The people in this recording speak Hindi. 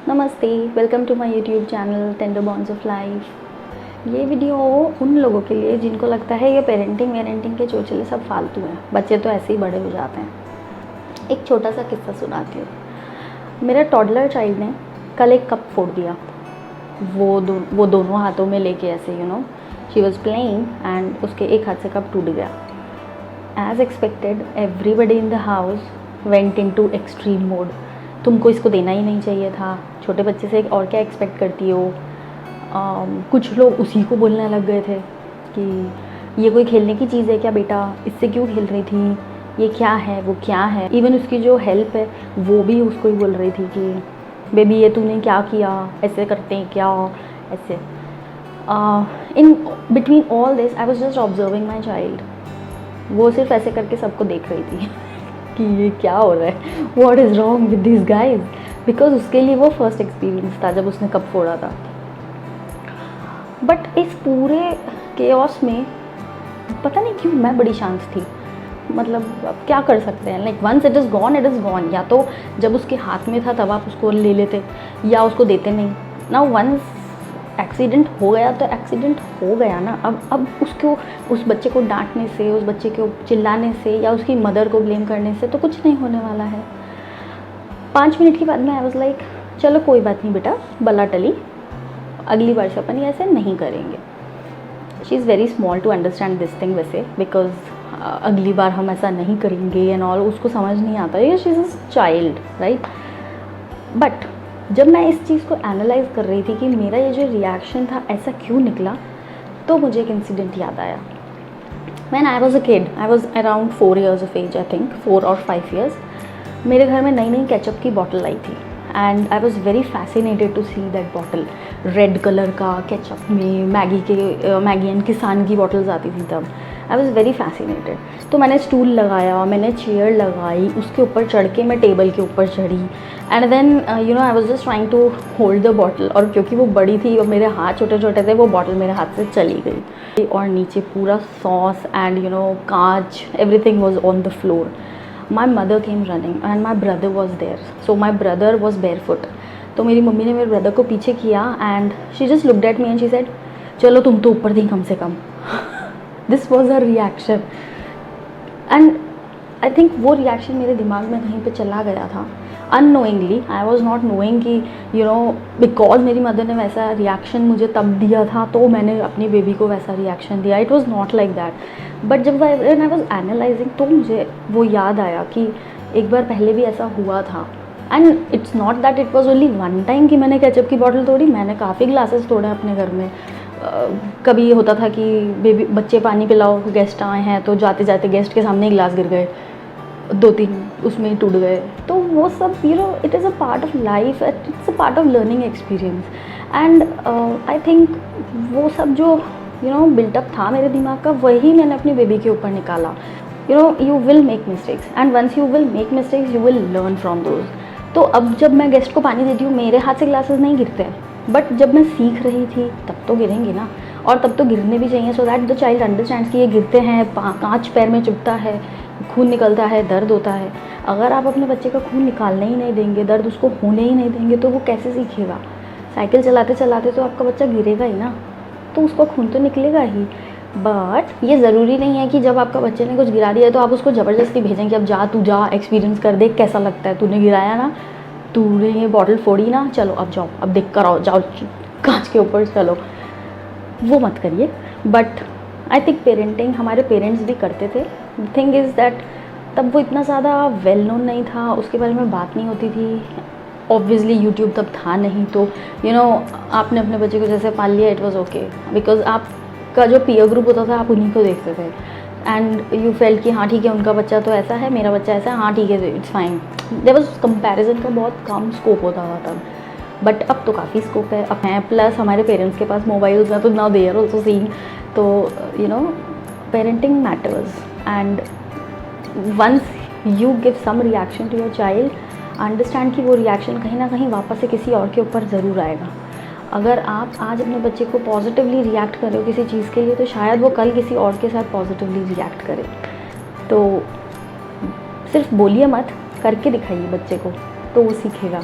नमस्ते, welcome to my YouTube channel tender bonds of life. ये वीडियो उन लोगों के लिए जिनको लगता है ये पेरेंटिंग के चोचले सब फालतू हैं, बच्चे तो ऐसे ही बड़े हो जाते हैं। एक छोटा सा किस्सा सुनाती हूँ। मेरे टॉडलर चाइल्ड ने कल एक कप फोड़ दिया। वो दोनों हाथों में लेके ऐसे शी वॉज प्लेइंग एंड उसके एक हाथ से कप टूट गया। As expected everybody in the house went in to extreme mode. तुमको इसको देना ही नहीं चाहिए था, छोटे बच्चे से और क्या एक्सपेक्ट करती हो। कुछ लोग उसी को बोलने लग गए थे कि ये कोई खेलने की चीज़ है क्या बेटा, इससे क्यों खेल रही थी, ये क्या है, वो क्या है। इवन उसकी जो हेल्प है वो भी उसको ही बोल रही थी कि बेबी ये तूने क्या किया, ऐसे करते हैं क्या, ऐसे। In between all this I was just observing my child. वो सिर्फ ऐसे करके सबको देख रही थी कि ये क्या हो रहा है, what is wrong with this guys. Because उसके लिए वो फर्स्ट एक्सपीरियंस था जब उसने कप फोड़ा था। बट इस पूरे केओस में पता नहीं क्यों मैं बड़ी शांत थी। मतलब अब क्या कर सकते हैं, like once it is gone it is gone. या तो जब उसके हाथ में था तब आप उसको ले लेते या उसको देते नहीं। नाउ वंस एक्सीडेंट हो गया तो एक्सीडेंट हो गया ना। अब उसको, उस बच्चे को डांटने से, उस बच्चे को चिल्लाने से या उसकी मदर को ब्लेम करने से तो कुछ नहीं होने वाला है। 5 मिनट के बाद में आई वाज लाइक चलो कोई बात नहीं बेटा, बला टली, अगली बार से अपन ऐसे नहीं करेंगे। She is very small to understand this thing वैसे, बिकॉज अगली बार हम ऐसा नहीं करेंगे एंड ऑल, उसको समझ नहीं आता है, she is a child right. But जब मैं इस चीज़ को एनालाइज कर रही थी कि मेरा ये जो रिएक्शन था ऐसा क्यों निकला, तो मुझे एक इंसिडेंट याद आया। When I was a kid, I was around 4 years of age, I think 4 or 5 years। मेरे घर में नई नई केचप की बॉटल आई थी and I was very fascinated to see that bottle. Red colour का केचप में मैगी एंड किसान की बॉटल्स आती थी तब। I was very fascinated. तो मैंने स्टूल लगाया, मैंने चेयर लगाई, उसके ऊपर चढ़ के मैं टेबल के ऊपर चढ़ी and then I was just trying to hold the bottle. और क्योंकि वो बड़ी थी और मेरे हाथ छोटे छोटे थे, वो बॉटल मेरे हाथ से चली गई और नीचे पूरा सॉस एंड कांच, everything was on the floor. My mother came running and my brother was there. So my brother was barefoot. तो मेरी मम्मी ने मेरे ब्रदर को पीछे किया and she just looked at me and she said, चलो तुम तो ऊपर थी कम से कम। This was her reaction. And I think वो रिएक्शन मेरे दिमाग में कहीं पे चला गया था unknowingly. I was not knowing कि because मेरी मदर ने वैसा रिएक्शन मुझे तब दिया था तो मैंने अपनी बेबी को वैसा रिएक्शन दिया। It was not like that. But जब व्हेन आई वॉज एनालाइजिंग तो मुझे वो याद आया कि एक बार पहले भी ऐसा हुआ था। And it's not that it was only one time कि मैंने केचप की बॉटल तोड़ी। मैंने काफ़ी ग्लासेस तोड़े अपने घर में। कभी ये होता था कि बेबी बच्चे पानी पिलाओ, गेस्ट आए हैं, तो जाते जाते गेस्ट के सामने ही ग्लास गिर गए, 2-3 उसमें ही टूट गए। तो वो सब it is a part of life, it's a part of learning experience. And I think वो सब जो बिल्टअप था मेरे दिमाग का, वही मैंने अपनी बेबी के ऊपर निकाला। You will make mistakes and once you will make mistakes you will learn from those. तो अब जब मैं गेस्ट को पानी देती हूँ, मेरे हाथ से ग्लासेस नहीं गिरते हैं, बट जब मैं सीख रही थी तब तो गिरेंगे ना, और तब तो गिरने भी चाहिए, so that the child understands कि ये गिरते हैं, कांच पैर में चुभता है, खून निकलता है, दर्द होता है। अगर आप अपने बच्चे का खून निकालने ही नहीं देंगे, दर्द उसको होने ही नहीं देंगे, तो वो कैसे सीखेगा। साइकिल चलाते चलाते तो आपका बच्चा गिरेगा ही ना, तो उसका खून तो निकलेगा ही। बट ये ज़रूरी नहीं है कि जब आपका बच्चे ने कुछ गिरा दिया तो आप उसको ज़बरदस्ती भेजें कि अब जा, तू जा, एक्सपीरियंस कर, देख कैसा लगता है, तूने गिराया ना, तूने ये बॉटल फोड़ी ना, चलो अब जाओ, अब देख कर आओ, जाओ कांच के ऊपर चलो। वो मत करिए। बट आई थिंक पेरेंटिंग हमारे पेरेंट्स भी करते थे। थिंग इज़ दैट तब वो इतना ज़्यादा वेल नोन नहीं था, उसके बारे में बात नहीं होती थी। ऑब्वियसली यूट्यूब तब था नहीं, तो आपने अपने बच्चे को जैसे पाल लिया, इट वाज ओके, बिकॉज आपका जो पीयर ग्रुप होता था आप उन्हीं को देखते थे एंड यू फेल्ट कि हाँ ठीक है, उनका बच्चा तो ऐसा है, मेरा बच्चा ऐसा है, हाँ ठीक है, it's fine. There was comparison का बहुत कम स्कोप होता था तब, बट अब तो काफ़ी स्कोप है, अब हैं। प्लस हमारे पेरेंट्स के पास मोबाइल्स हैं, तो now they are also seeing. तो parenting matters and once you give some reaction to your child, understand कि वो रिएक्शन कहीं ना कहीं वापस से किसी और के ऊपर ज़रूर आएगा। अगर आप आज अपने बच्चे को पॉजिटिवली रिएक्ट कर रहे हो किसी चीज़ के लिए, तो शायद वो कल किसी और के साथ पॉजिटिवली रिएक्ट करे। तो सिर्फ बोलिए मत, करके दिखाइए बच्चे को, तो वो सीखेगा।